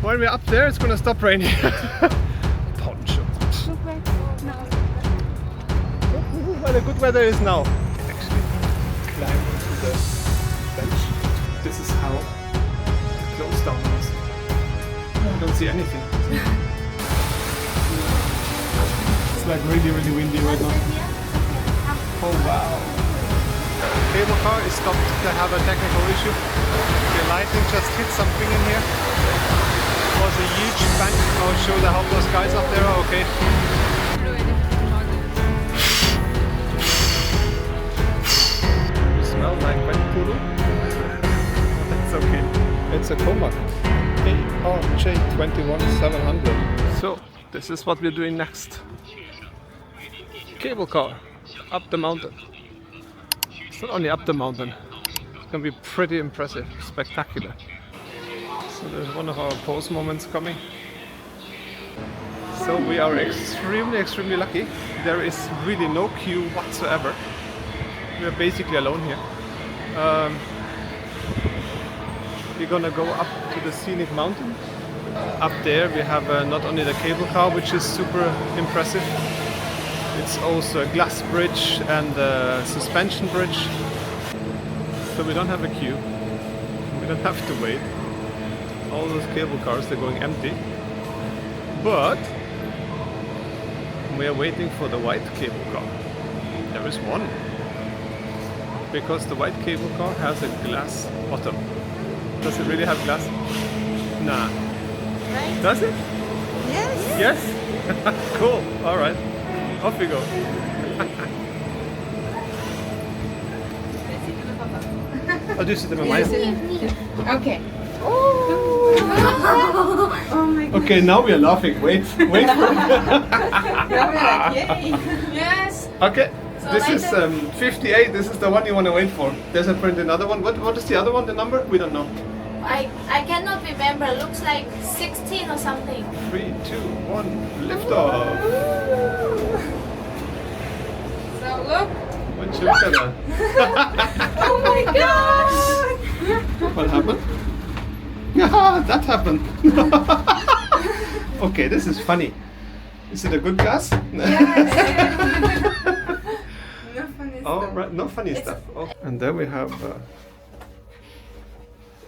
When we're up there, it's gonna stop raining. Poncho. Well, the good weather is now. Actually, climb into the bench. This is how closed down was. You don't see anything. It's like really, really windy right now. Oh wow. The cable car is stopped to have a technical issue. The lightning just hit something in here. It was a huge bang. I'll show you how those guys up there are okay. You smell like wet poodle? That's okay. It's a Comac ARJ21700. So, this is what we're doing next. Cable car up the mountain. It's not only up the mountain, it's gonna be pretty impressive, spectacular. So there's one of our pose moments coming. So we are extremely lucky. There is really no queue whatsoever. We are basically alone here. We're gonna go up to the scenic mountain. Up there we have not only the cable car, which is super impressive. It's also a glass bridge and a suspension bridge. So we don't have a queue. We don't have to wait. All those cable cars, they're going empty. But we are waiting for the white cable car. There is one. Because the white cable car has a glass bottom. Does it really have glass? Nah. Right? Does it? Yes. Yes? Cool. Alright. Off we go. Oh, du sitter med mig. Okay. Oh my god. Okay, now we are laughing. Wait for it. Now we're like, yay. Yes. Okay. So This like is 58. This is the one you want to wait for. There's a print another one. What is the other one? The number? We don't know. I cannot remember. Looks like 16 or something. 3, 2, 1. Lift off. So look. One look at that. Oh my god. What happened? Yeah, that happened. Okay, this is funny. Is it a good gas? Yes. No funny Oh, stuff. right, no funny stuff. Oh. And there we have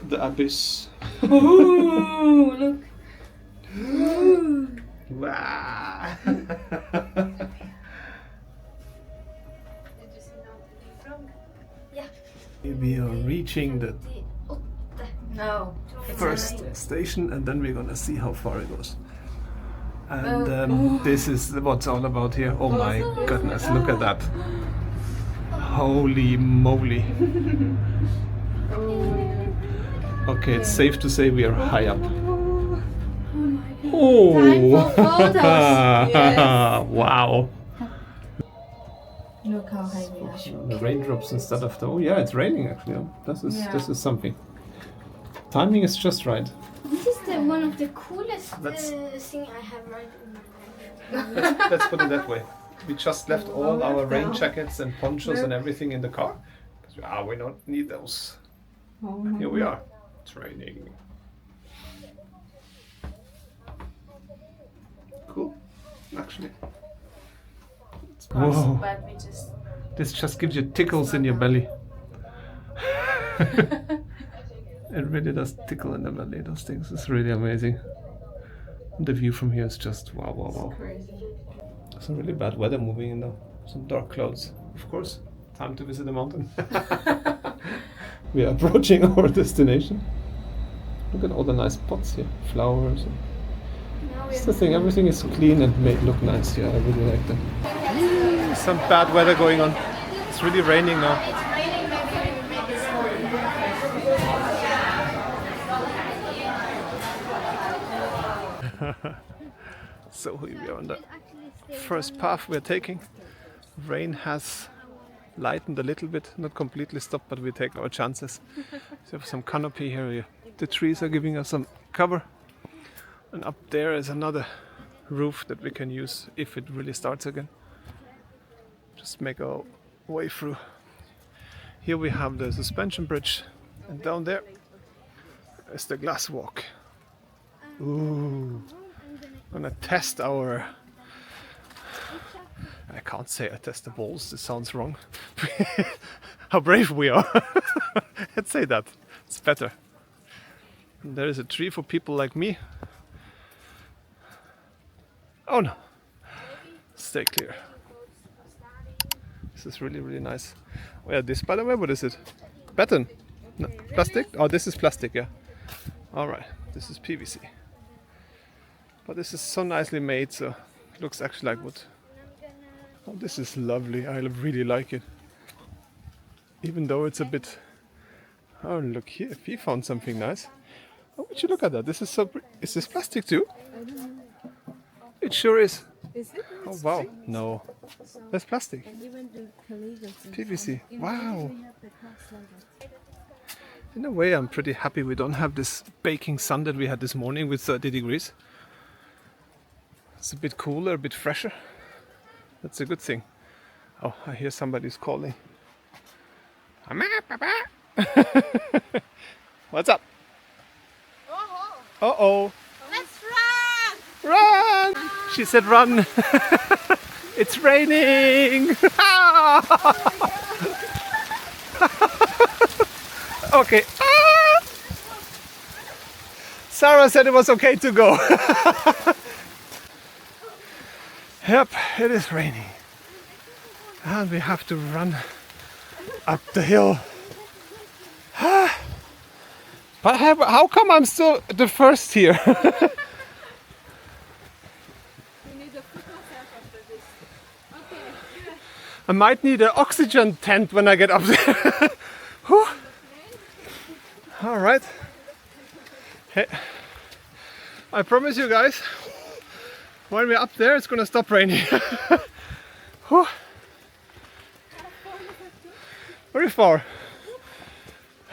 the abyss. Ooh, look. Wow. Yeah. We are reaching the No. first station, and then we're gonna see how far it goes. And this is what's all about here. Oh my goodness, look at that. Holy moly. Okay, it's safe to say we are high up. Oh! Time for photos. Yes. Wow. Look how high we are. The raindrops instead of the... Oh yeah, it's raining actually. This is something. Timing is just right. This is one of the coolest That's- thing I have right in my life. Let's put it that way. We just left all our rain jackets and ponchos and everything in the car. Because we don't need those. Here we are. It's raining. Cool, actually. Whoa. But we just This just gives you tickles in your belly. It really does tickle in the belly, those things. It's really amazing. The view from here is just wow, wow, wow. Crazy. Some really bad weather moving in though. Some dark clouds. Of course, time to visit the mountain. We are approaching our destination. Look at all the nice pots here. Flowers. now That's the thing, everything is clean and made look nice here. I really like them. Some bad weather going on. It's really raining now. it's raining. Maybe we make it slow. So we are on the first path we're taking. Rain has lightened a little bit, not completely stopped, but we take our chances. So we have some canopy here. The trees are giving us some cover. And up there is another roof that we can use if it really starts again. Just make our way through. Here we have the suspension bridge, and down there is the glass walk. Ooh. Gonna test our... I can't say I test the balls, this sounds wrong. How brave we are. Let's say that. It's better. And there is a tree for people like me. Oh no. Stay clear. This is really, really nice. Oh yeah, this by the way, what is it? Batten? No, plastic? Oh, this is plastic, yeah. Alright, this is PVC. But this is so nicely made, so it looks actually like wood. Oh, this is lovely. I really like it. Even though it's a bit... Oh, look here. We found something nice. Oh, would you look at that? This is so... Is this plastic too? It sure is. Is it? Oh, wow. No. That's plastic. Even the colleagues PVC. Wow. In a way, I'm pretty happy we don't have this baking sun that we had this morning with 30 degrees. It's a bit cooler, a bit fresher. That's a good thing. Oh, I hear somebody's calling. What's up? Uh-oh. Let's run! Run! She said run. It's raining. Okay. Sarah said it was okay to go. Yep, it is raining. And we have to run up the hill. But how come I'm still the first here? I might need an oxygen tent when I get up there. Alright. Hey, I promise you guys, when we're up there it's gonna stop raining. Very far.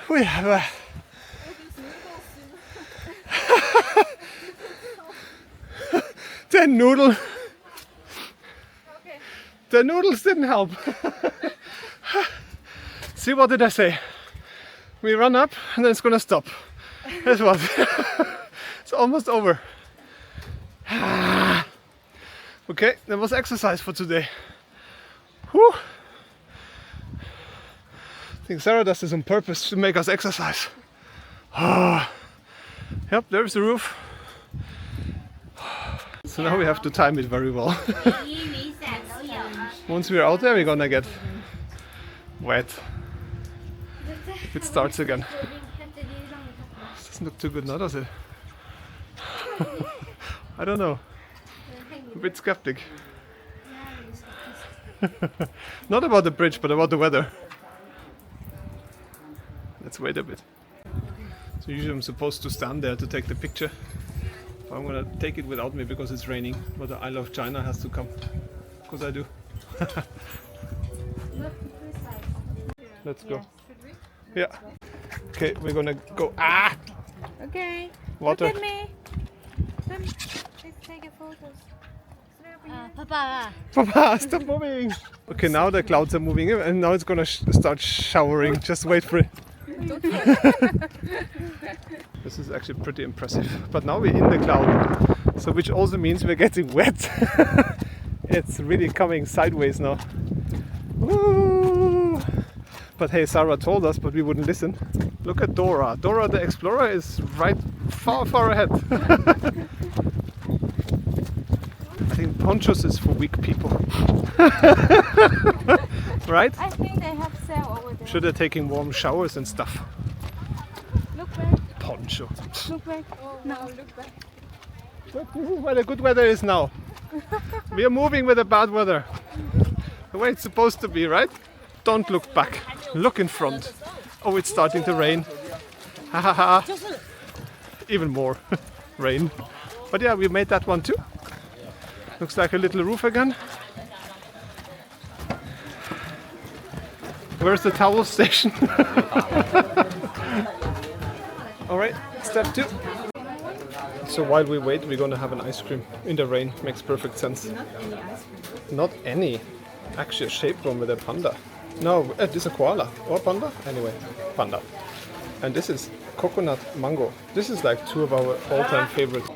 We have a... The noodles didn't help. See, what did I say? We run up and then it's gonna stop. That's what. It's almost over. Okay, that was exercise for today. Whew. I think Sarah does this on purpose to make us exercise. Yep, there's the roof. So now we have to time it very well. Once we're out there, we're gonna get wet. If it starts again. This doesn't look too good now, does it? I don't know. A bit skeptic. Not about the bridge, but about the weather. Let's wait a bit. So usually I'm supposed to stand there to take the picture. But I'm gonna take it without me because it's raining. But the I Love China has to come. Because I do. Let's go. Yeah. Okay, we're gonna go. Ah! Okay. Water. Look at me. Let's take a photo. Papa. Papa, stop moving! Okay, now the clouds are moving and now it's gonna start showering. Just wait for it. This is actually pretty impressive. But now we're in the cloud, so which also means we're getting wet. It's really coming sideways now. Woo! But hey, Sarah told us, but we wouldn't listen. Look at Dora. Dora the Explorer is right far, far ahead. I think ponchos is for weak people. Right? I think they have sale over there. Should they're taking warm showers and stuff. Look back. Poncho. Look back. No, look back. Look, this is where the good weather is now. We are moving with the bad weather. The way it's supposed to be, right? Don't look back. Look in front. Oh, it's starting to rain. Ha ha ha. Even more rain. But yeah, we made that one too. Looks like a little roof again. Where's the towel station? Alright, step 2. So while we wait, we're gonna have an ice cream in the rain. Makes perfect sense. Not any. Actually a shaped one with a panda. No, this is a koala. Or panda? Anyway, panda. And this is coconut mango. This is like 2 of our all-time favorites.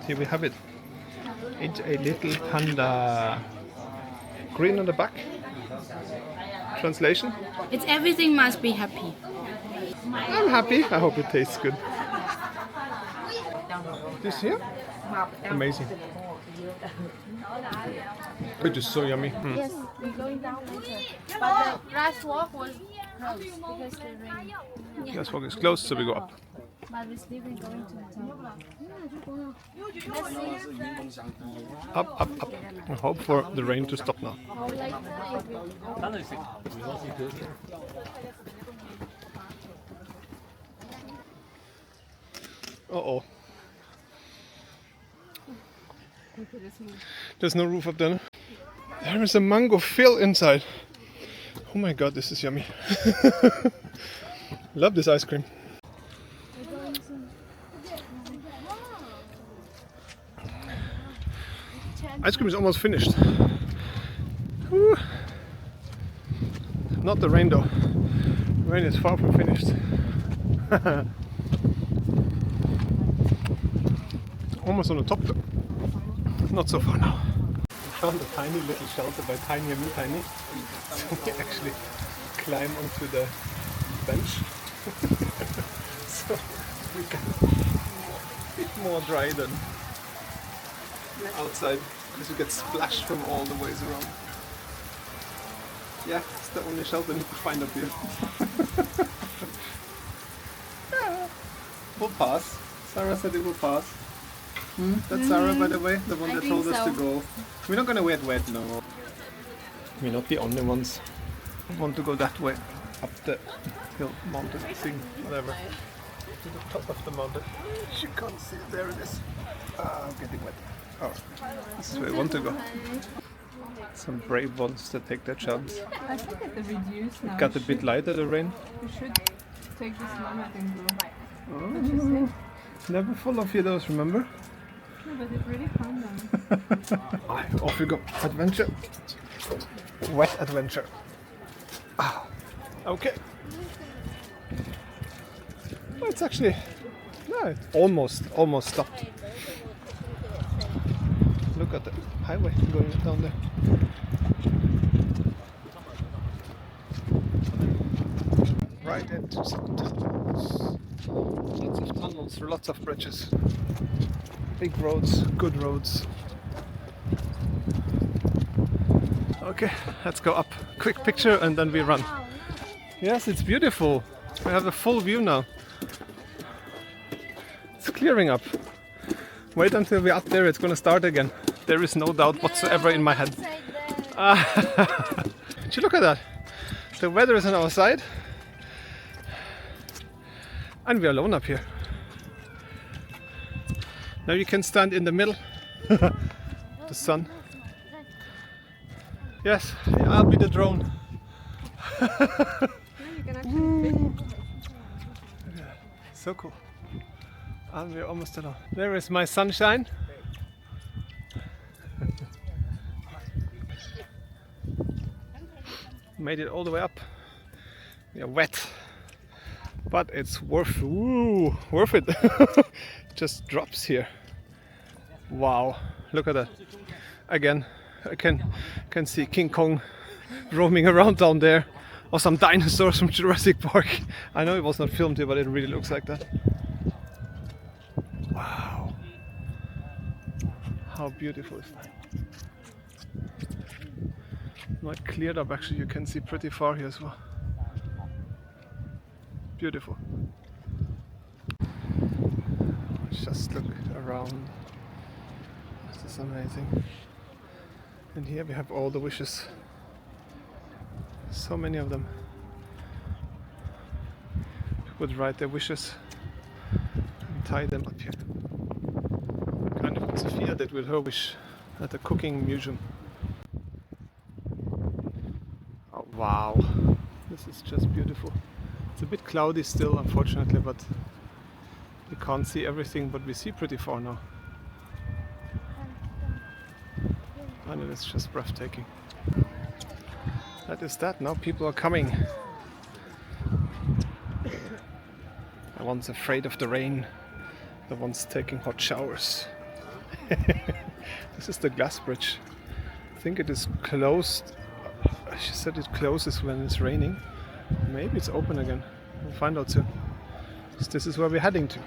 Here we have it. It's a little panda. Green on the back. Translation? It's everything must be happy. I'm happy. I hope it tastes good. This here? Amazing. It is so yummy. Yes, we're going down later. But the last walk was closed because the rain. Let's walk is closed, so we go up. But we're still going to the top. Let's see. Up, up, up. I hope for the rain to stop now. How late it will open. Uh-oh. There's no roof up there. No? There is a mango fill inside. Oh my god, this is yummy. Love this ice cream. Ice cream is almost finished. Woo. Not the rain though. Rain is far from finished. Almost on the top though. Not so far now. We found a tiny little shelter by Tiny and Me Tiny. So we actually climb onto the bench. So we can a bit more dry than outside because you get splashed from all the ways around. Yeah, it's the only shelter you can find up here. Yeah. We'll pass. Sarah said it will pass. That's Sarah, by the way, the one that told us to go. We're not gonna get wet, no. We're not the only ones who want to go that way, up the hill, mountain thing, whatever. To the top of the mountain. You can't see it, there it is. Ah, I'm getting wet. Oh, this is where we want to go. Some brave ones that take their chance. I think at the reduce now. It got a bit lighter, the rain. We should take this moment and go. Oh, never full of those, remember? No, but it's really fun now. Off we go. Adventure. Wet adventure. Ah, okay. Well, it's actually, no, it almost stopped. Look at the highway going down there. Right into some tunnels. Lots of tunnels, lots of bridges. Big roads, good roads. Okay, let's go up. Quick picture and then we run. Yes, it's beautiful. We have a full view now. It's clearing up. Wait until we're up there, it's gonna start again. There is no doubt whatsoever in my head. Did you look at that? The weather is on our side. And we're alone up here. Now you can stand in the middle. The sun. Yes, I'll be the drone. So cool. And we're almost alone. There is my sunshine. Made it all the way up. We are wet, but it's worth it. Just drops here. Wow, look at that. Again, I can see King Kong roaming around down there, or some dinosaurs from Jurassic Park. I know it was not filmed here, but it really looks like that. Wow, how beautiful is that? Not cleared up, actually, you can see pretty far here as well. Beautiful. Just look around. This is amazing. And here we have all the wishes. So many of them. People would write their wishes and tie them up here. Kind of what Sophia did with her wish at the cooking museum. Oh wow, this is just beautiful. It's a bit cloudy still, unfortunately, but we can't see everything, but we see pretty far now. And it is just breathtaking. That is that. Now people are coming. The ones afraid of the rain, the ones taking hot showers. This is the glass bridge. I think it is closed. She said it closes when it's raining. Maybe it's open again. We'll find out soon. So this is where we're heading to.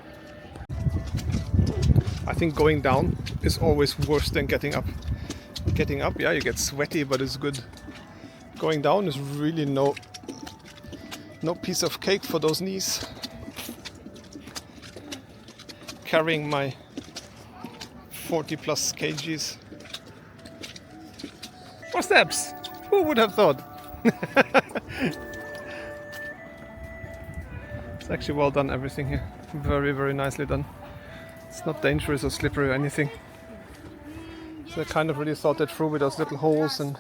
I think going down is always worse than getting up. Getting up, yeah, you get sweaty, but it's good. Going down is really no piece of cake for those knees. Carrying my 40 plus kgs. More steps! Who would have thought? It's actually well done, everything here. Very, very nicely done. It's not dangerous or slippery or anything. So I kind of really thought it through with those little holes and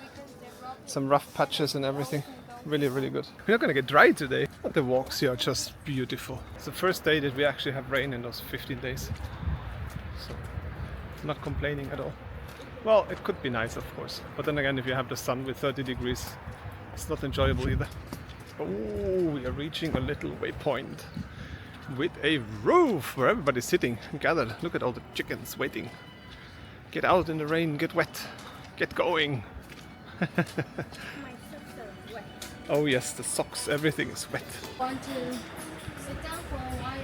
some rough patches and everything. Really, really good. We're not gonna get dry today, but the walks here are just beautiful. It's the first day that we actually have rain in those 15 days. So, not complaining at all. Well, it could be nice, of course. But then again, if you have the sun with 30 degrees, it's not enjoyable either. Oh, we are reaching a little waypoint with a roof where everybody's sitting gathered. Look at all the chickens waiting. Get out in the rain, get wet, get going. Oh yes, the socks, everything is wet. Want to sit down for a while?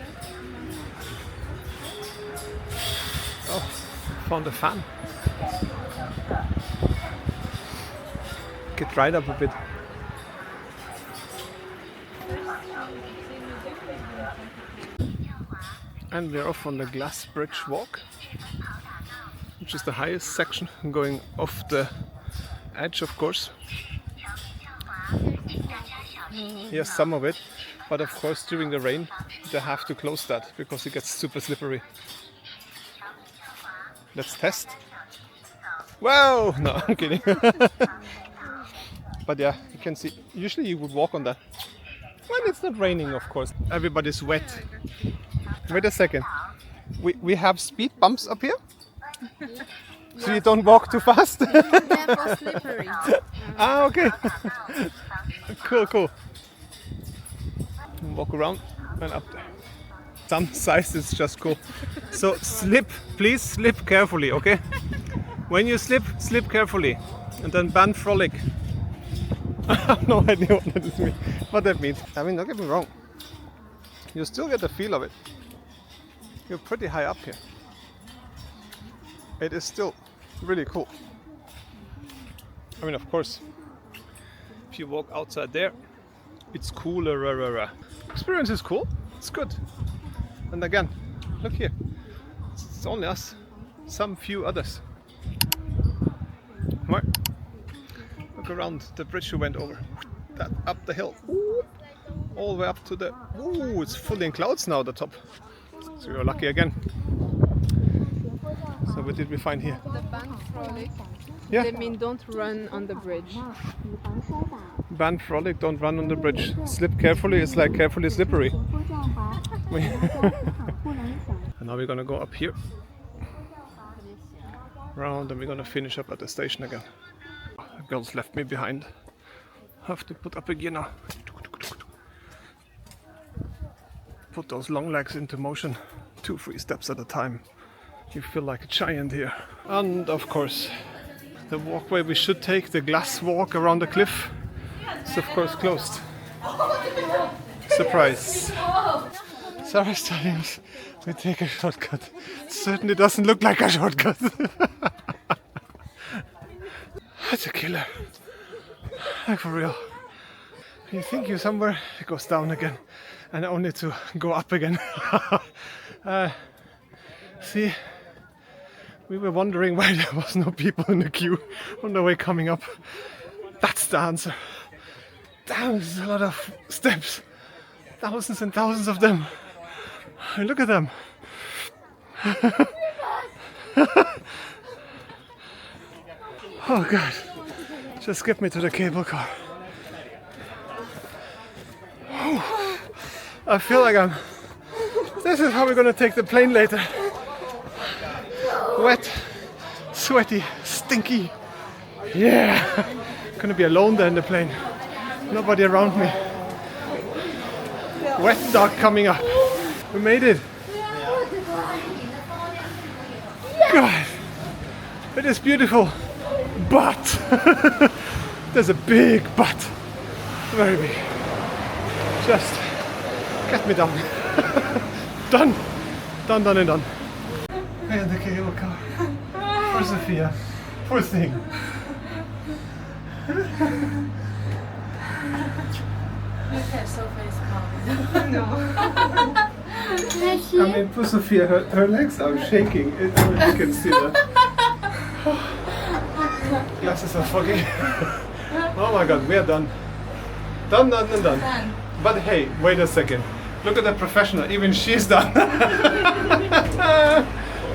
Oh, found a fan. Get dried up a bit. And we're off on the glass bridge walk, which is the highest section, going off the edge, of course. Yes, some of it, but of course during the rain they have to close that because it gets super slippery. Let's test. Whoa! No, I'm kidding. But yeah, you can see, usually you would walk on that. When it's not raining, of course. Everybody's wet. Wait a second. We have speed bumps up here? So you don't walk too fast? Therefore slippery. Ah, okay. Cool, cool. Walk around and up there. Some size is just cool. So slip, please slip carefully, okay? When you slip, slip carefully. And then band frolic. I have no idea what that means. I mean, don't get me wrong. You still get the feel of it. You're pretty high up here. It is still really cool. I mean, of course, if you walk outside there, it's cooler. Experience is cool. It's good. And again, look here. It's only us. Some few others. Right. Look around the bridge we went over. That up the hill. All the way up to the... Ooh, it's fully in clouds now at the top. So you're lucky again. So what did we find here? The band frolic. Yeah. They mean don't run on the bridge. Band frolic, don't run on the bridge. Slip carefully, it's like carefully slippery. And now we're gonna go up here. Round, and we're gonna finish up at the station again. The girls left me behind. Have to put up a gear now. Put those long legs into motion. 2-3 steps at a time. You feel like a giant here. And of course, the walkway we should take, the glass walk around the cliff, is of course closed. Surprise! Sarah's telling us we take a shortcut. Certainly doesn't look like a shortcut. That's a killer. Like for real. You think you're somewhere, it goes down again. And only to go up again. See, we were wondering why there was no people in the queue on the way coming up. That's the answer. Damn, this is a lot of steps. Thousands and thousands of them. Look at them. Oh God. Just get me to the cable car. I feel like this is how we're gonna take the plane later. Wet, sweaty, stinky. Yeah. Gonna be alone there in the plane. Nobody around me. Wet dog coming up. We made it. God. It is beautiful, but there's a big but. Very big. Just get me done. Done. Done, done and done. And the cable car. For Sophia. Poor thing. I mean, poor Sophia, her legs are shaking. You can see that. Glasses are foggy. Oh my god, we are done. Done, done, and done. But hey, wait a second. Look at the professional, even she's done.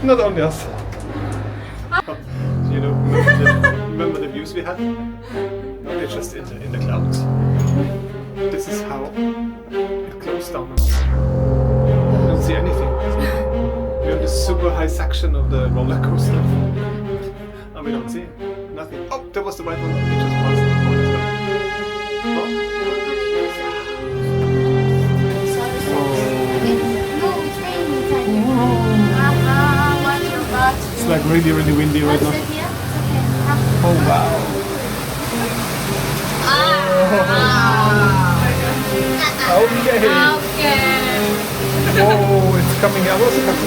Not only us. You know, remember the views we had? We're just in the clouds. This is how it closed down. You don't see anything. We're on this super high section of the roller coaster. And we don't see nothing. Oh, that was the right one. We just passed the corner. It's like really, really windy right now. Oh wow. Okay. Oh, it's coming out. What's it coming?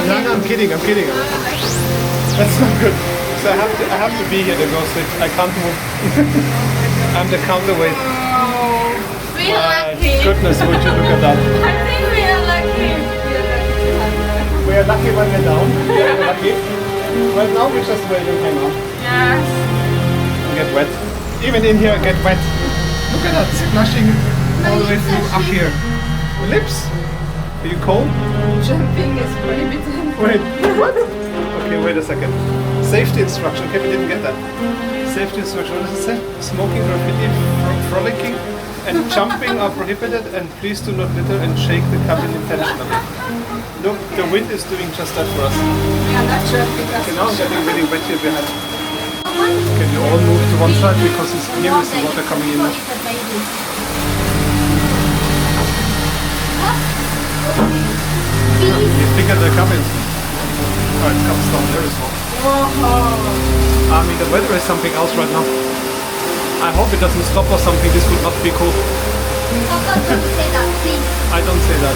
No, I'm kidding. That's not good. So I have to be here to go sleep. I can't move. I'm the counterweight. We're lucky. Goodness, would you look at that? I think we are lucky. We are lucky when we're down. We are lucky. Right now we're just waiting to hang out. Yes. Get wet. Even in here, get wet. Look at that, splashing all the way through up here. Lips? Are you cold? Jumping is prohibited. Wait, what? Okay, wait a second. Safety instruction. Okay, we didn't get that. Safety instruction. What does it say? Smoking, graffiti, frolicking, and jumping are prohibited. And please do not litter and shake the cabin intentionally. Look, the wind is doing just that for us. We are not jumping. Okay, now I'm getting really wet here behind. Can you all move to one side because here is the water coming in. You think they're coming? Oh, it comes down there as well. I mean, the weather is something else right now. I hope it doesn't stop or something. This would not be cool. Don't say that, please. I don't say that.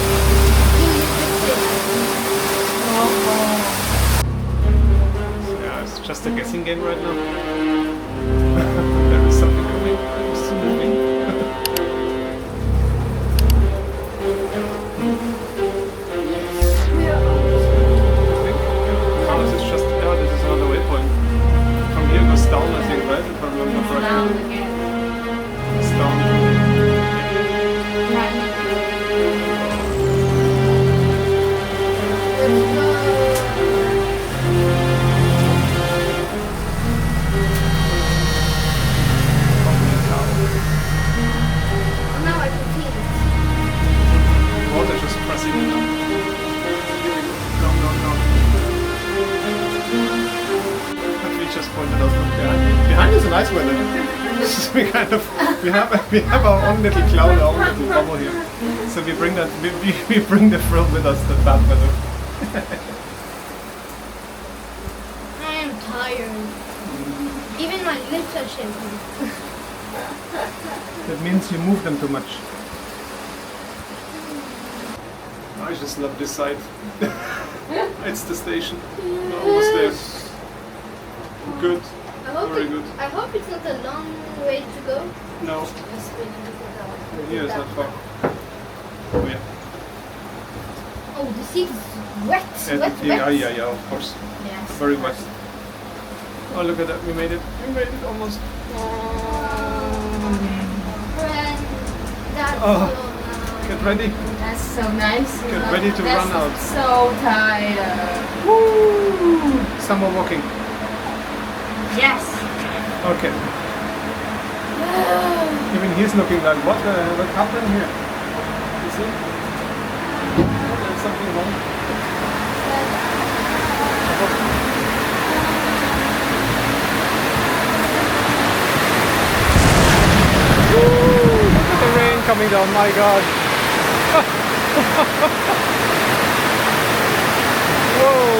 Yeah, it's just a guessing game right now. There is something coming. It's moving. This is just, yeah, this is another waypoint. From here goes down, I think, right? If I remember correctly. Down again. It's down. Now I can feel it. Water just pressing in. Down, down, down. But we just pointed out from behind. Behind is a nice weather. we have our own little cloud, our own little bubble here. So we bring that we bring the thrill with us, the bad weather. I am tired. Even my lips are shaking. That means you move them too much. I just love this side. It's the station. We're almost there. Good. Very good. I hope it's not a long way to go. No, Just wait a little. here is not far. Oh yeah. Oh, the seat is wet. Yeah, of course. Yes. Very wet. Oh, look at that. We made it. We made it almost. Friend, that's Oh. so nice. Get ready. That's so nice. Get ready to That's run out. So tired. Woo! Some more walking. Yes. Okay. Even he's looking like, what happened here? You see? Oh, there's something wrong. Woo! Look at the rain coming down, my god. Whoa!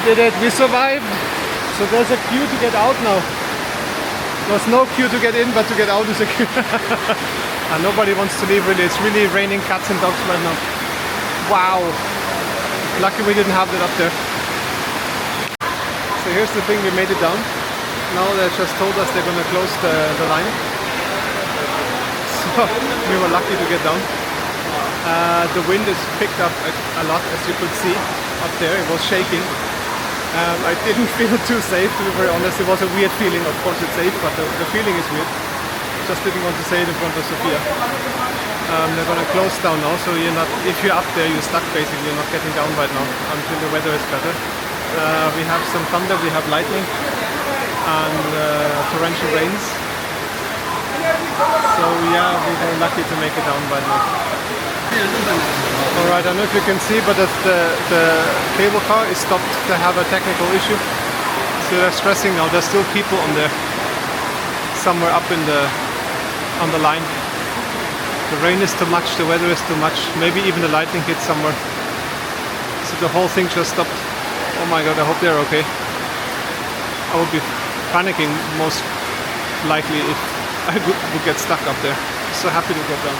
did it, we survived. So there's a queue to get out now. There's no queue to get in, but to get out is a queue. And nobody wants to leave really. It's really raining cats and dogs right now. Wow. Lucky we didn't have that up there. So here's the thing, we made it down. Now they just told us they're going to close the line. So we were lucky to get down. The wind is picked up a lot, as you could see up there. It was shaking. I didn't feel too safe, to be very honest. It was a weird feeling. Of course it's safe, but the feeling is weird. Just didn't want to say it in front of Sofia. They're going to close down now, so you're not, if you're up there, you're stuck basically. You're not getting down right now until the weather is better. We have some thunder, we have lightning and torrential rains. So yeah, we were lucky to make it down right now. Alright, I don't know if you can see, but the cable car is stopped. They have a technical issue. So they're stressing now. There's still people on there, somewhere up on the line. The rain is too much, the weather is too much. Maybe even the lightning hit somewhere. So the whole thing just stopped. Oh my god, I hope they're okay. I would be panicking most likely if I would get stuck up there. So happy to get down.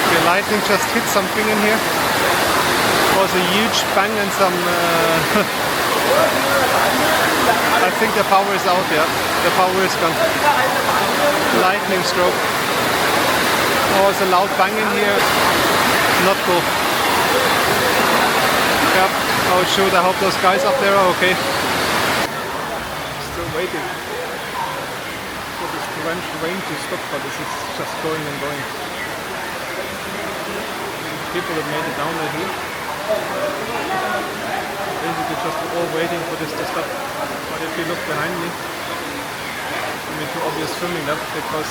The lightning just hit something in here. It was a huge bang and some... I think the power is out, yeah. The power is gone. Lightning stroke. There was a loud bang in here. Not cool. Yep. Oh shoot, I hope those guys up there are okay. Still waiting for this torrential rain to stop, but this is just going and going. People that made it down are here. Basically just all waiting for this to stop. But if you look behind me, I mean too obvious filming that because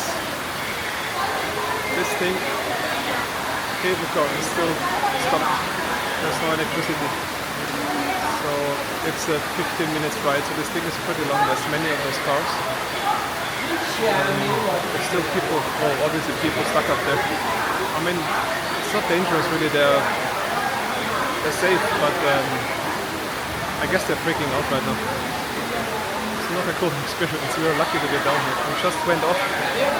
this thing, cable car is still stopped. There's no electricity. So it's a 15 minutes ride, so this thing is pretty long. There's many of those cars. There's still people, well obviously people stuck up there. I mean, it's not dangerous really, they're safe, but I guess they're freaking out right now. It's not a cool experience, we were lucky to get down here. We just went off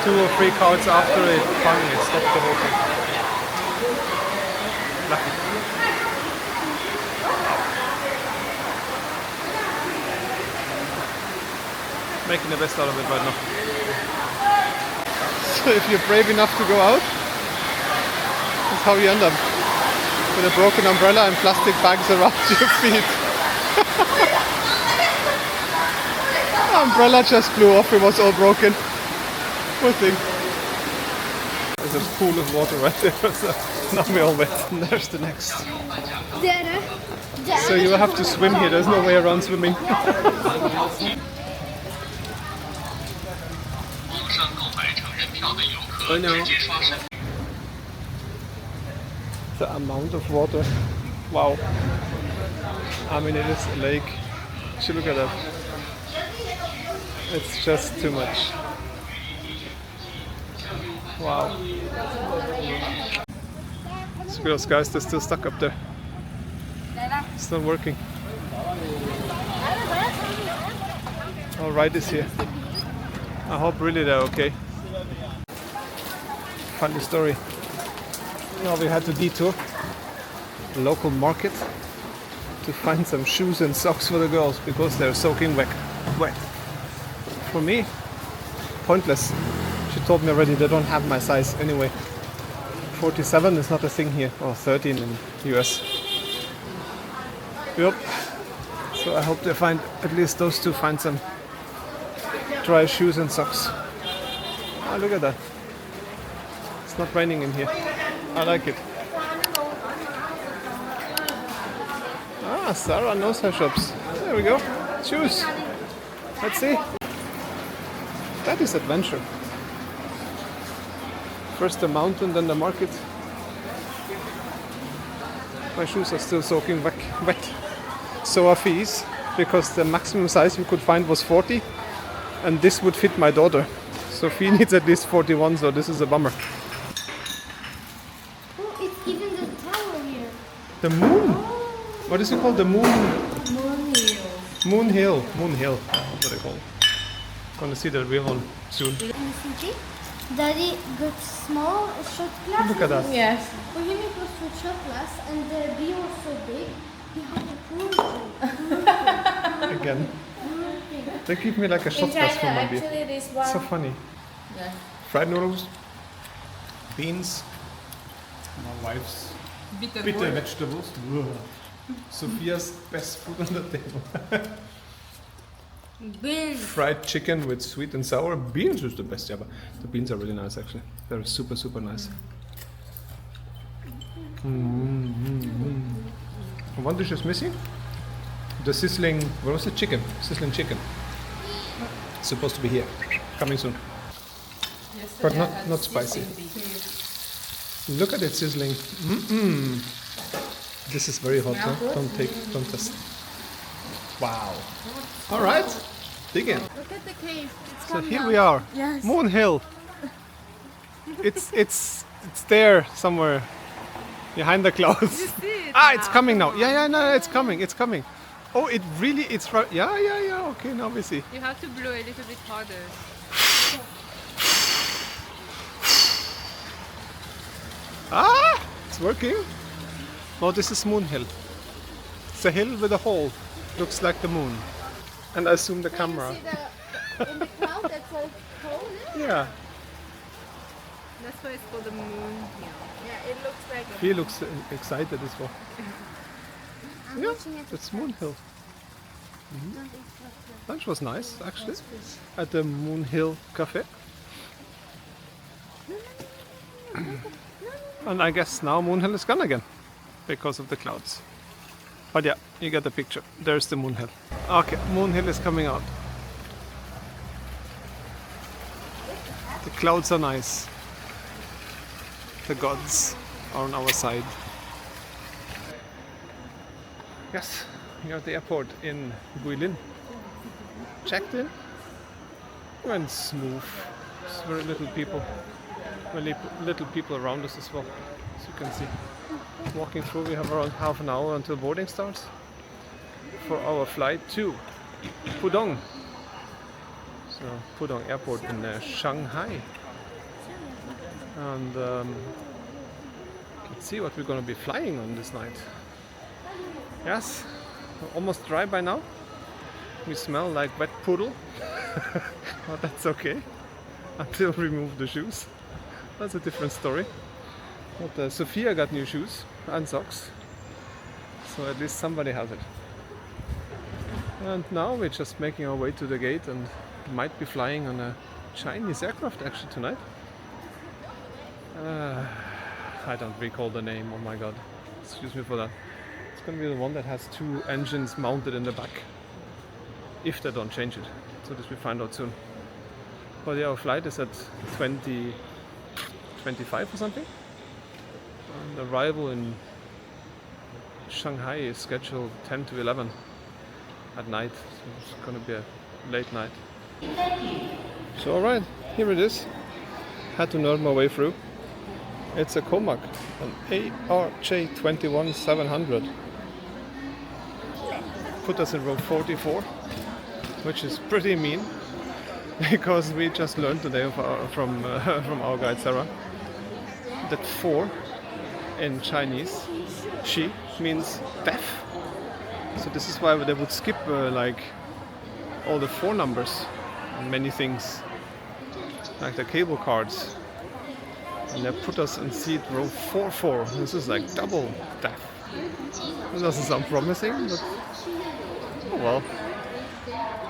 2 or 3 cars after it finally stopped the whole thing. Lucky. Making the best out of it right now. So if you're brave enough to go out, that's how you end up. With a broken umbrella and plastic bags around your feet. The umbrella just flew off, it was all broken. Poor thing. There's a pool of water right there, so now we're all wet. And there's the next. So you will have to swim here, there's no way around swimming. I know. The amount of water. Wow. I mean, it is a lake. You should look at that. It's just too much. Wow. Look at those guys, they're still stuck up there. It's not working. All right is here. I hope really they're okay. Funny story. Now we had to detour the local market to find some shoes and socks for the girls because they're soaking wet. For me, pointless. She told me already they don't have my size anyway. 47 is not a thing here, or 13 in US. Yep. So I hope they find, at least those two find some dry shoes and socks. Oh, look at that. It's not raining in here. I like it. Ah, Sarah knows her shops. There we go. Shoes. Let's see. That is adventure. First the mountain, then the market. My shoes are still soaking wet. So are fees, because the maximum size we could find was 40, and this would fit my daughter. So Fee needs at least 41, so this is a bummer. Oh, it's even the tower here. The moon? What is it called? The Moon Hill. Moon Hill. That's what they call it. Gonna see the real one soon. Daddy got small shot glass. Look at that. Yes. For him it was two shot glass and the beer was so big, he had to pour it. Again. They give me like a In shot glass for China, my beer. actually, this one. So funny. Yeah. Fried noodles, beans, my wife's bitter vegetables. Ugh. Sophia's best food on the table. Beans. Fried chicken with sweet and sour. Beans is the best, yeah, but the beans are really nice actually. They're super, super nice. One dish is missing. The sizzling, what was it? Chicken. Sizzling chicken. It's supposed to be here. Coming soon. But not spicy. Look at it sizzling. This is very hot, huh? Don't test. Wow. All right, dig in. Look at the cave. It's So here we are, Yes. Moon Hill. It's there somewhere behind the clouds. It's coming now. Yeah, no, it's coming. Oh, it's right. Yeah. Okay, now we see. You have to blow a little bit harder. It's working. Oh, this is Moon Hill. It's a hill with a hole. Looks like the moon. And I zoom the camera. See in the cloud that's a hole? Yeah, That's why it's called the moon hill. Yeah, it looks like a he looks excited as well. I'm Yeah, watching it. it's Moon Hill. Lunch was nice, actually, at the Moon Hill Cafe. And I guess now Moon Hill is gone again because of the clouds. But yeah, you get the picture. There's the Moon Hill. Okay, Moon Hill is coming out. The clouds are nice. The gods are on our side. Yes, we are at the airport in Guilin. Checked in. Went smooth. There's very little people. Very little people around us as well, as you can see. Walking through, we have around half an hour until boarding starts for our flight to Pudong. So Pudong Airport in Shanghai. And let's see what we're going to be flying on this night. Yes, we're almost dry by now. We smell like wet poodle, but that's okay until we remove the shoes. That's a different story. But Sophia got new shoes and socks, so at least somebody has it. And now we're just making our way to the gate and might be flying on a Chinese aircraft actually tonight. I don't recall the name, oh my god, excuse me for that. It's going to be the one that has two engines mounted in the back, if they don't change it. So this we find out soon. But yeah, our flight is at 20:25 or something. And arrival in Shanghai is scheduled 10 to 11 at night. So it's going to be a late night. So alright, here it is. Had to nerd my way through. It's a Comac, an ARJ21700. Put us in row 44, which is pretty mean, because we just learned today from our guide Sarah that 4 in Chinese, Xi, means deaf. So this is why they would skip like all the 4 numbers and many things, like the cable cards. And they put us in seat row 44. This is like double deaf. It doesn't sound promising, but oh well.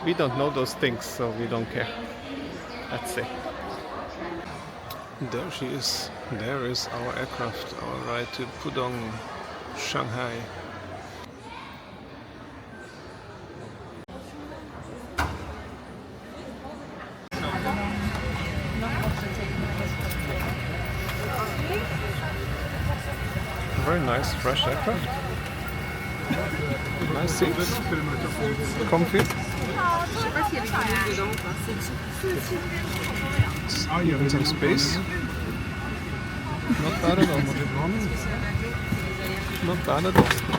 We don't know those things, so we don't care. Let's see. There she is. There is our aircraft, our ride to Pudong, Shanghai. Very nice, fresh aircraft. Nice seats. Comfy. Even some space. Not bad at all. Not bad at all.